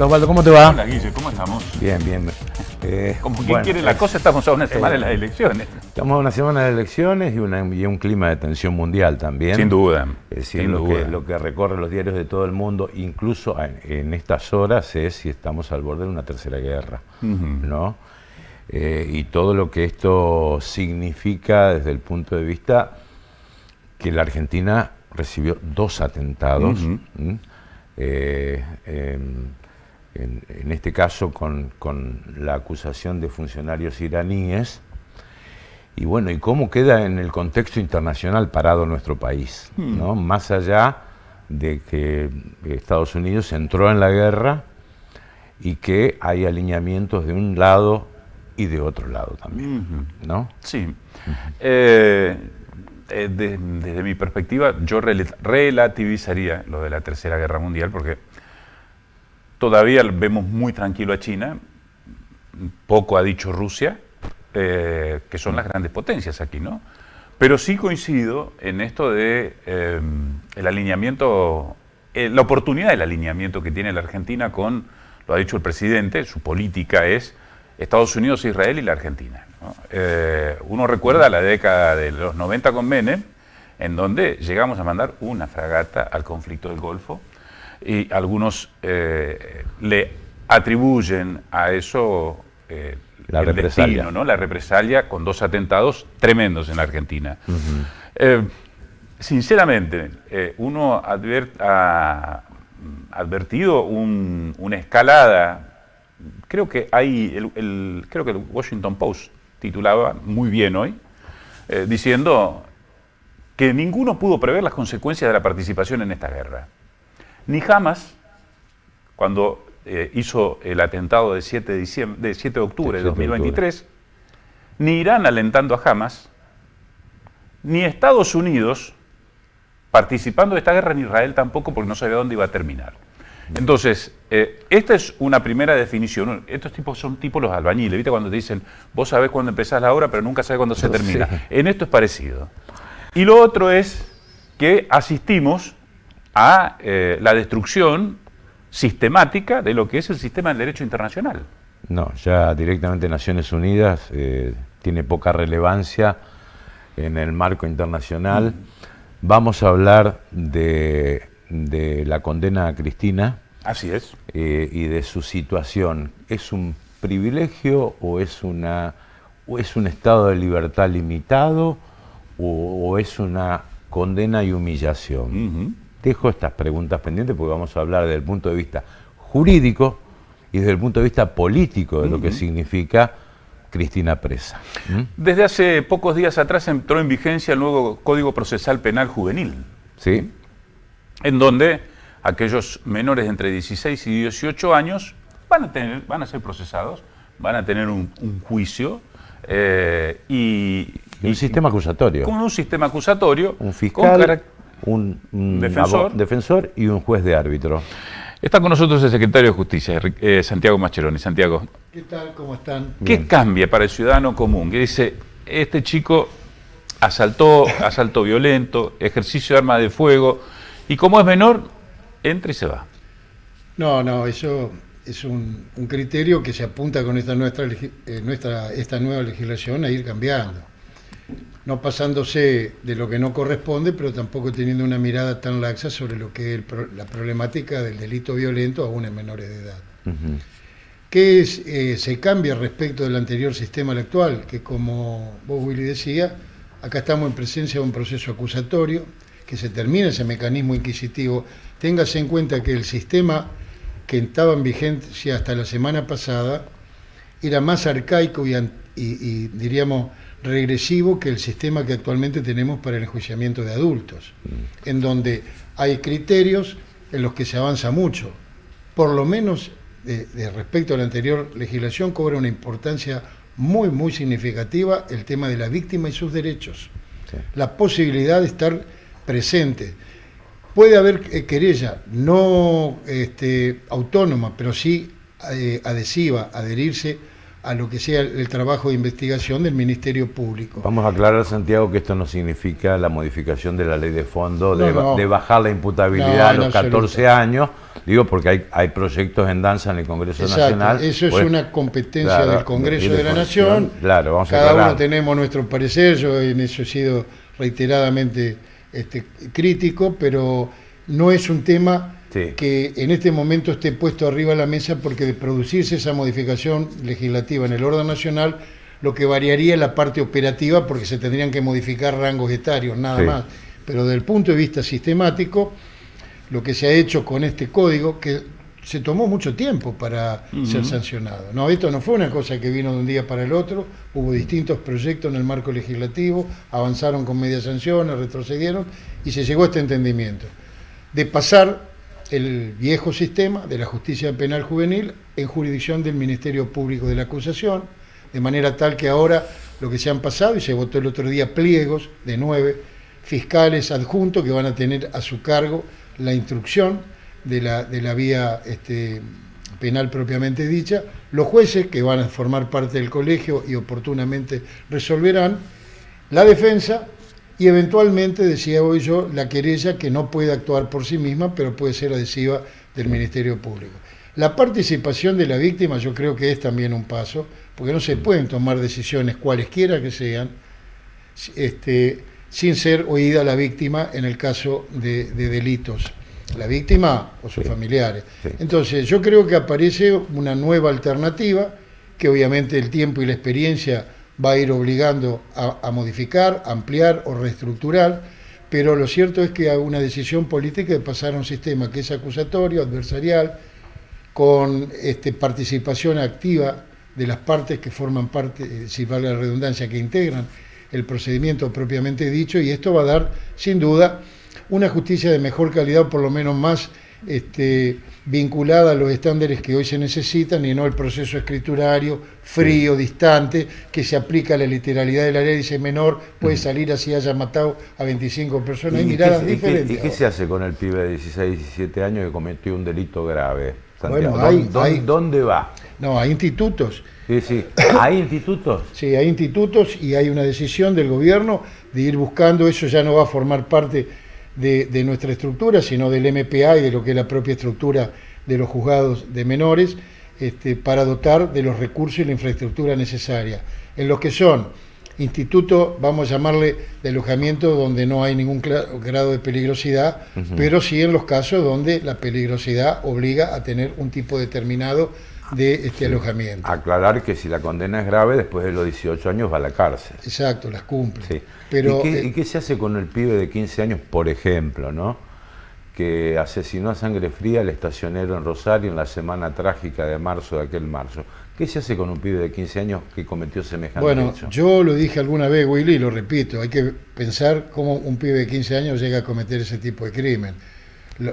Hola Osvaldo, ¿cómo te va? Hola Guille, ¿cómo estamos? Bien, bien. Como quien quiere la cosa, estamos a una semana de las elecciones. Estamos a una semana de elecciones y un clima de tensión mundial también. Sin duda. Es decir, sin duda. lo que recorre los diarios de todo el mundo, incluso en estas horas, es si estamos al borde de una tercera guerra, ¿no? Y todo lo que esto significa desde el punto de vista que la Argentina recibió 2 atentados, en este caso con la acusación de funcionarios iraníes, y bueno, y cómo queda en el contexto internacional parado nuestro país, ¿no? Más allá de que Estados Unidos entró en la guerra y que hay alineamientos de un lado y de otro lado también, ¿no? Sí. Desde mi perspectiva, yo relativizaría lo de la Tercera Guerra Mundial, porque todavía vemos muy tranquilo a China, poco ha dicho Rusia, que son las grandes potencias aquí, ¿no? Pero sí coincido en esto de el alineamiento, la oportunidad del alineamiento que tiene la Argentina con, lo ha dicho el presidente, su política es Estados Unidos, Israel y la Argentina, ¿no? Uno recuerda la década de los 90 con Menem, en donde llegamos a mandar una fragata al conflicto del Golfo, y algunos le atribuyen a eso la el represalia, destino, ¿no? La represalia con 2 atentados tremendos en la Argentina. Sinceramente, uno ha advertido una escalada. Creo que creo que el Washington Post titulaba muy bien hoy, diciendo que ninguno pudo prever las consecuencias de la participación en esta guerra. Ni Hamas, cuando hizo el atentado de 7 de octubre de 2023, ni Irán alentando a Hamas, ni Estados Unidos participando de esta guerra, ni Israel tampoco, porque no sabía dónde iba a terminar. Entonces, esta es una primera definición. Estos tipos son tipos los albañiles, ¿viste? Cuando te dicen, vos sabés cuándo empezás la obra, pero nunca sabés cuándo se termina. Sí. En esto es parecido. Y lo otro es que asistimos a la destrucción sistemática de lo que es el sistema del derecho internacional. No, ya directamente Naciones Unidas tiene poca relevancia en el marco internacional. Vamos a hablar de la condena a Cristina. Así es. Y de su situación. ¿Es un privilegio o es un estado de libertad limitado o es una condena y humillación? Dejo estas preguntas pendientes porque vamos a hablar desde el punto de vista jurídico y desde el punto de vista político de lo que significa Cristina presa. Desde hace pocos días atrás entró en vigencia el nuevo Código Procesal Penal Juvenil. ¿Sí? En donde aquellos menores de entre 16 y 18 años van a ser procesados, van a tener un juicio y un sistema acusatorio. Con un sistema acusatorio. Un fiscal, un defensor y un juez de árbitro. Está con nosotros el secretario de Justicia, Santiago Mascheroni. Santiago. ¿Qué tal? ¿Cómo están? ¿Qué cambia para el ciudadano común? Que dice, este chico asalto violento, ejercicio de arma de fuego, y como es menor, entra y se va. No, eso es un criterio que se apunta con esta nueva legislación a ir cambiando. No pasándose de lo que no corresponde, pero tampoco teniendo una mirada tan laxa sobre lo que es la problemática del delito violento aún en menores de edad. ¿Qué se cambia respecto del anterior sistema al actual? Que como vos, Willy, decía, acá estamos en presencia de un proceso acusatorio, que se termina ese mecanismo inquisitivo. Téngase en cuenta que el sistema que estaba en vigencia hasta la semana pasada era más arcaico y diríamos regresivo que el sistema que actualmente tenemos para el enjuiciamiento de adultos, en donde hay criterios en los que se avanza mucho. Por lo menos de respecto a la anterior legislación cobra una importancia muy, muy significativa el tema de la víctima y sus derechos. Sí. La posibilidad de estar presente. Puede haber querella, no autónoma, pero sí adhesiva, adherirse a lo que sea el trabajo de investigación del Ministerio Público. Vamos a aclarar, Santiago, que esto no significa la modificación de la ley de fondo, No. de bajar la imputabilidad a los 14 años, digo porque hay proyectos en danza en el Congreso Nacional. Eso es pues, una competencia claro, del Congreso de la Nación. Claro, vamos a Cada aclarar. uno tenemos nuestro parecer, yo en eso he sido reiteradamente crítico, pero no es un tema que en este momento esté puesto arriba de la mesa, porque de producirse esa modificación legislativa en el orden nacional, lo que variaría es la parte operativa, porque se tendrían que modificar rangos etarios, nada más. Pero desde el punto de vista sistemático, lo que se ha hecho con este código, que se tomó mucho tiempo para ser sancionado. No, esto no fue una cosa que vino de un día para el otro, hubo distintos proyectos en el marco legislativo, avanzaron con medias sanciones, retrocedieron y se llegó a este entendimiento de pasar el viejo sistema de la justicia penal juvenil en jurisdicción del Ministerio Público de la Acusación, de manera tal que ahora lo que se han pasado, y se votó el otro día, pliegos de 9 fiscales adjuntos que van a tener a su cargo la instrucción de la vía penal propiamente dicha, los jueces que van a formar parte del colegio y oportunamente resolverán, la defensa y eventualmente, decía hoy yo, la querella, que no puede actuar por sí misma, pero puede ser adhesiva del Ministerio Público. La participación de la víctima yo creo que es también un paso, porque no se pueden tomar decisiones cualesquiera que sean, sin ser oída la víctima en el caso de delitos, la víctima o sus familiares. Entonces yo creo que aparece una nueva alternativa, que obviamente el tiempo y la experiencia va a ir obligando a modificar, ampliar o reestructurar, pero lo cierto es que hay una decisión política de pasar a un sistema que es acusatorio, adversarial, con participación activa de las partes que forman parte, si vale la redundancia, que integran el procedimiento propiamente dicho, y esto va a dar, sin duda, una justicia de mejor calidad, o por lo menos más vinculada a los estándares que hoy se necesitan, y no el proceso escriturario frío, distante, que se aplica a la literalidad de la ley, dice menor, puede salir así, haya matado a 25 personas. Hay miradas diferentes. ¿Y qué se hace con el pibe de 16, 17 años que cometió un delito grave, Santiago? Bueno, ¿Dónde va? No, hay institutos. Sí. ¿Hay institutos? Sí, hay institutos, y hay una decisión del gobierno de ir buscando, eso ya no va a formar parte de nuestra estructura, sino del MPA y de lo que es la propia estructura de los juzgados de menores, para dotar de los recursos y la infraestructura necesaria. En los que son institutos, vamos a llamarle, de alojamiento donde no hay ningún grado de peligrosidad, pero sí en los casos donde la peligrosidad obliga a tener un tipo determinado de alojamiento. Aclarar que si la condena es grave, después de los 18 años va a la cárcel. Exacto, las cumple. Sí. Pero, ¿Y qué se hace con el pibe de 15 años, por ejemplo, ¿no? que asesinó a sangre fría al estacionero en Rosario en la semana trágica de marzo, de aquel marzo? ¿Qué se hace con un pibe de 15 años que cometió semejante hecho? Yo lo dije alguna vez, Willy, y lo repito, hay que pensar cómo un pibe de 15 años llega a cometer ese tipo de crimen.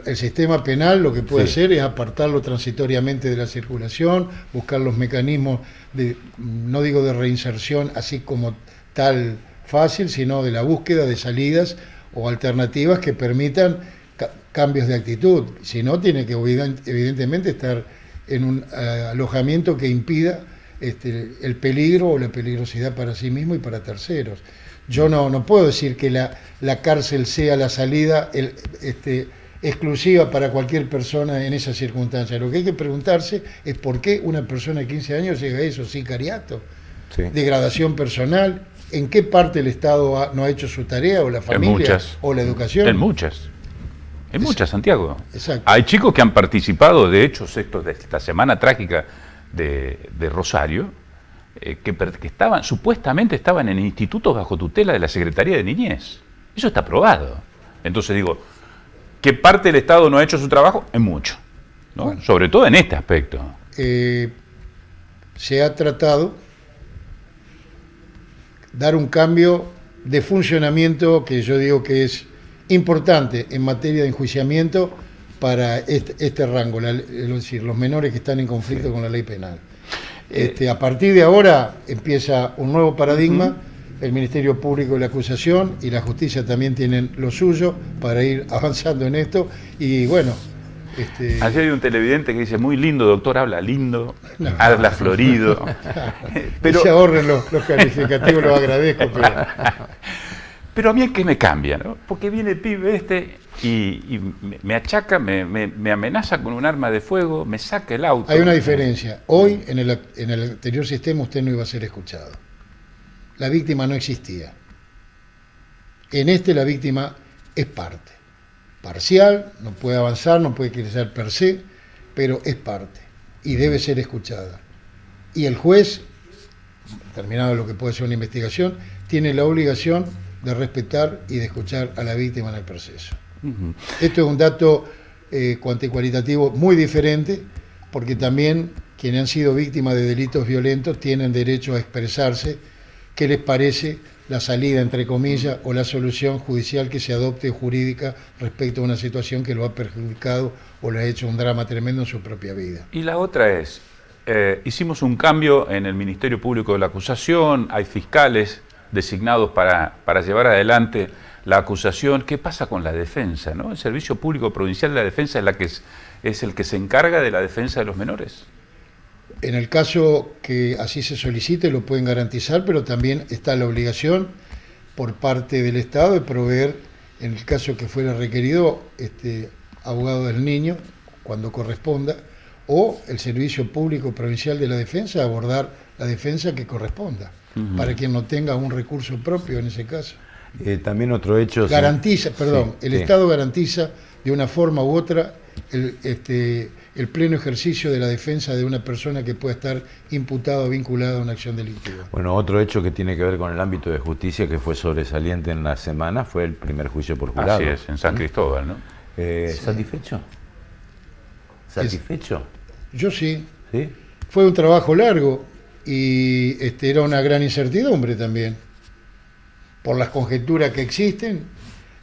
El sistema penal lo que puede hacer es apartarlo transitoriamente de la circulación, buscar los mecanismos de, no digo de reinserción así como tal fácil, sino de la búsqueda de salidas o alternativas que permitan cambios de actitud. Si no, tiene que evidentemente estar en un alojamiento que impida el peligro o la peligrosidad para sí mismo y para terceros. Yo no puedo decir que la cárcel sea la salida exclusiva para cualquier persona en esas circunstancias. Lo que hay que preguntarse es por qué una persona de 15 años llega a eso: sicariato, degradación personal. ¿En qué parte el Estado no ha hecho su tarea, o la familia, o la educación? En muchas, Santiago. Exacto. Hay chicos que han participado de hechos estos de esta semana trágica de Rosario, que supuestamente estaban en institutos bajo tutela de la Secretaría de Niñez. Eso está probado. Entonces digo, ¿qué parte del Estado no ha hecho su trabajo? En mucho, ¿no? Bueno, sobre todo en este aspecto. Se ha tratado dar un cambio de funcionamiento que yo digo que es importante en materia de enjuiciamiento para este rango, es decir, los menores que están en conflicto con la ley penal. A partir de ahora empieza un nuevo paradigma. El Ministerio Público de la Acusación y la Justicia también tienen lo suyo para ir avanzando en esto, y bueno, Ayer hay un televidente que dice, muy lindo, doctor, habla lindo, habla florido. Pero se ahorren los calificativos, los agradezco. Pero a mí es que me cambia, ¿no? Porque viene el pibe y me achaca, me amenaza con un arma de fuego, me saca el auto. Hay una diferencia. Hoy, en el anterior sistema, usted no iba a ser escuchado. La víctima no existía. En la víctima es parte. Parcial, no puede avanzar, no puede crecer per se, pero es parte y debe ser escuchada. Y el juez, terminado lo que puede ser una investigación, tiene la obligación de respetar y de escuchar a la víctima en el proceso. Esto es un dato cuantitativo muy diferente, porque también quienes han sido víctimas de delitos violentos tienen derecho a expresarse qué les parece la salida, entre comillas, o la solución judicial que se adopte jurídica respecto a una situación que lo ha perjudicado o le ha hecho un drama tremendo en su propia vida. Y la otra es, hicimos un cambio en el Ministerio Público de la Acusación, hay fiscales designados para llevar adelante la acusación. ¿Qué pasa con la defensa, ¿no? El Servicio Público Provincial de la Defensa es el que se encarga de la defensa de los menores. En el caso que así se solicite lo pueden garantizar, pero también está la obligación por parte del Estado de proveer, en el caso que fuera requerido, abogado del niño, cuando corresponda, o el Servicio Público Provincial de la Defensa abordar la defensa que corresponda, para quien no tenga un recurso propio en ese caso. También otro hecho... Garantiza, perdón, el Estado garantiza de una forma u otra el pleno ejercicio de la defensa de una persona que pueda estar imputada o vinculada a una acción delictiva. Bueno, otro hecho que tiene que ver con el ámbito de justicia que fue sobresaliente en la semana fue el primer juicio por jurado. Así es, en San Cristóbal, ¿no? Sí. ¿Satisfecho? ¿Satisfecho? Yo sí. ¿Sí? Fue un trabajo largo y era una gran incertidumbre también, por las conjeturas que existen,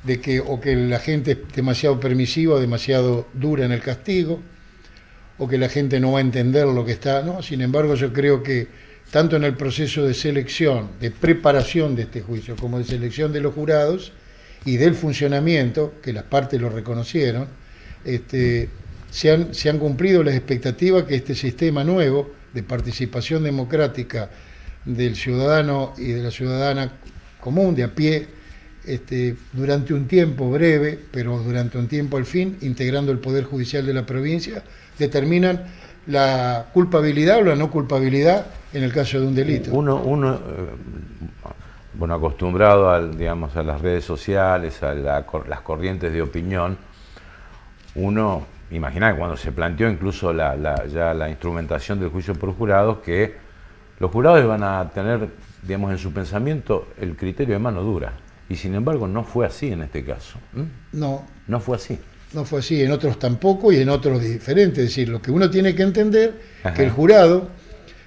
de que la gente es demasiado permisiva, demasiado dura en el castigo, o que la gente no va a entender lo que está, ¿no? Sin embargo, yo creo que tanto en el proceso de selección, de preparación de este juicio, como de selección de los jurados y del funcionamiento, que las partes lo reconocieron, se han cumplido las expectativas que este sistema nuevo de participación democrática del ciudadano y de la ciudadana común, de a pie, durante un tiempo breve, pero durante un tiempo al fin, integrando el Poder Judicial de la provincia, determinan la culpabilidad o la no culpabilidad en el caso de un delito. Uno bueno, acostumbrado a las redes sociales, a las corrientes de opinión, uno imagina que cuando se planteó incluso ya la instrumentación del juicio por jurados, que los jurados van a tener, en su pensamiento el criterio de mano dura. Y sin embargo no fue así en este caso. No fue así. No fue así, en otros tampoco y en otros diferente. Es decir, lo que uno tiene que entender es que el jurado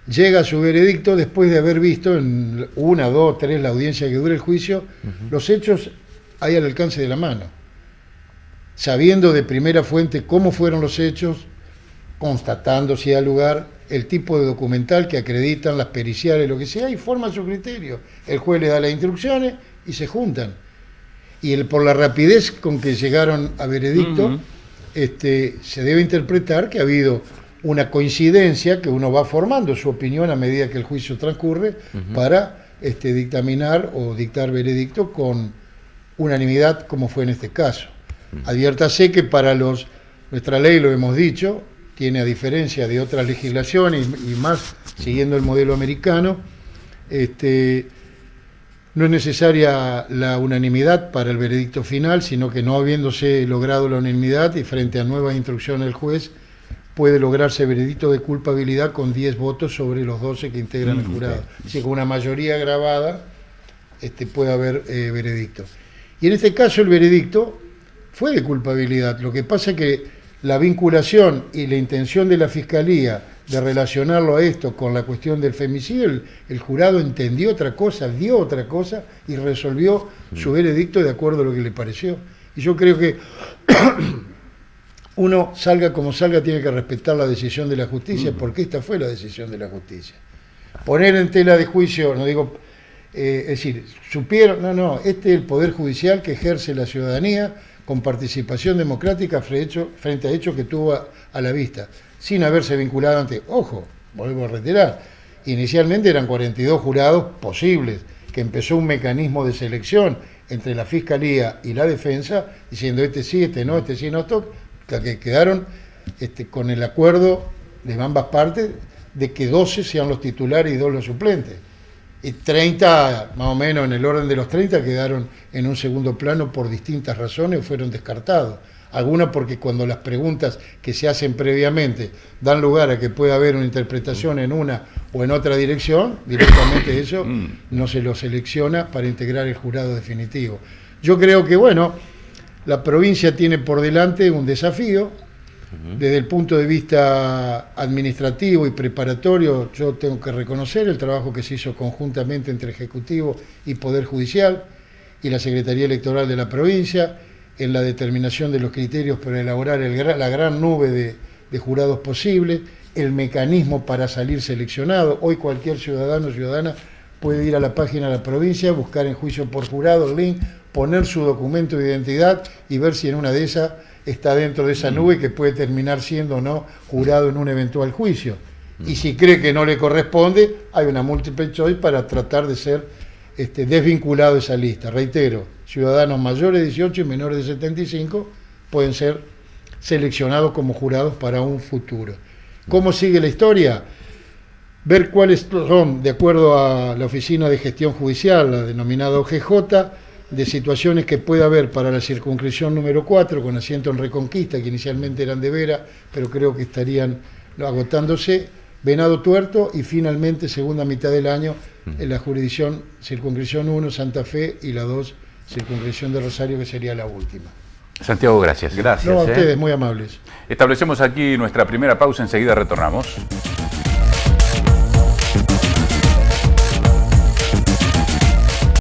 llega a su veredicto después de haber visto en 1, 2, 3, la audiencia que dura el juicio, los hechos ahí al alcance de la mano. Sabiendo de primera fuente cómo fueron los hechos, constatando si da lugar, el tipo de documental que acreditan, las periciales, lo que sea, y forma su criterio. El juez le da las instrucciones y se juntan. Y por la rapidez con que llegaron a veredicto, se debe interpretar que ha habido una coincidencia, que uno va formando su opinión a medida que el juicio transcurre, para dictaminar o dictar veredicto con unanimidad, como fue en este caso. Adviértase que para nuestra ley, lo hemos dicho, tiene, a diferencia de otras legislaciones y más siguiendo el modelo americano, no es necesaria la unanimidad para el veredicto final, sino que no habiéndose logrado la unanimidad y frente a nuevas instrucciones del juez, puede lograrse veredicto de culpabilidad con 10 votos sobre los 12 que integran el jurado. Así que con una mayoría agravada puede haber veredicto. Y en este caso el veredicto fue de culpabilidad. Lo que pasa es que la vinculación y la intención de la Fiscalía de relacionarlo a esto con la cuestión del femicidio, el jurado entendió otra cosa, dio otra cosa y resolvió su veredicto de acuerdo a lo que le pareció. Y yo creo que uno, salga como salga, tiene que respetar la decisión de la justicia, porque esta fue la decisión de la justicia. Poner en tela de juicio, no digo, es decir, supieron, este es el Poder Judicial que ejerce la ciudadanía con participación democrática frente a hechos que tuvo a la vista, sin haberse vinculado ante, ojo, vuelvo a reiterar, inicialmente eran 42 jurados posibles, que empezó un mecanismo de selección entre la Fiscalía y la Defensa, diciendo este sí, este no, que quedaron con el acuerdo de ambas partes de que 12 sean los titulares y 2 los suplentes. Y 30, más o menos en el orden de los 30, quedaron en un segundo plano por distintas razones, fueron descartados. Algunas porque cuando las preguntas que se hacen previamente dan lugar a que pueda haber una interpretación en una o en otra dirección, directamente eso no se lo selecciona para integrar el jurado definitivo. Yo creo que, bueno, la provincia tiene por delante un desafío. Desde el punto de vista administrativo y preparatorio, yo tengo que reconocer el trabajo que se hizo conjuntamente entre Ejecutivo y Poder Judicial y la Secretaría Electoral de la provincia en la determinación de los criterios para elaborar la gran nube de jurados posibles, el mecanismo para salir seleccionado. Hoy cualquier ciudadano o ciudadana puede ir a la página de la provincia, buscar en juicio por jurado el link, poner su documento de identidad y ver si en una de esas está dentro de esa nube que puede terminar siendo o no jurado en un eventual juicio. Y si cree que no le corresponde, hay una multiple choice para tratar de ser desvinculado de esa lista. Reitero, ciudadanos mayores de 18 y menores de 75 pueden ser seleccionados como jurados para un futuro. ¿Cómo sigue la historia? Ver cuáles son, de acuerdo a la Oficina de Gestión Judicial, la denominada OGJ, de situaciones que puede haber para la circunscripción número 4, con asiento en Reconquista, que inicialmente eran de Vera, pero creo que estarían agotándose, Venado Tuerto, y finalmente, segunda mitad del año, en la jurisdicción circunscripción 1, Santa Fe, y la 2, circunscripción de Rosario, que sería la última. Santiago, gracias. Gracias. No, a ustedes, muy amables. Establecemos aquí nuestra primera pausa, enseguida retornamos.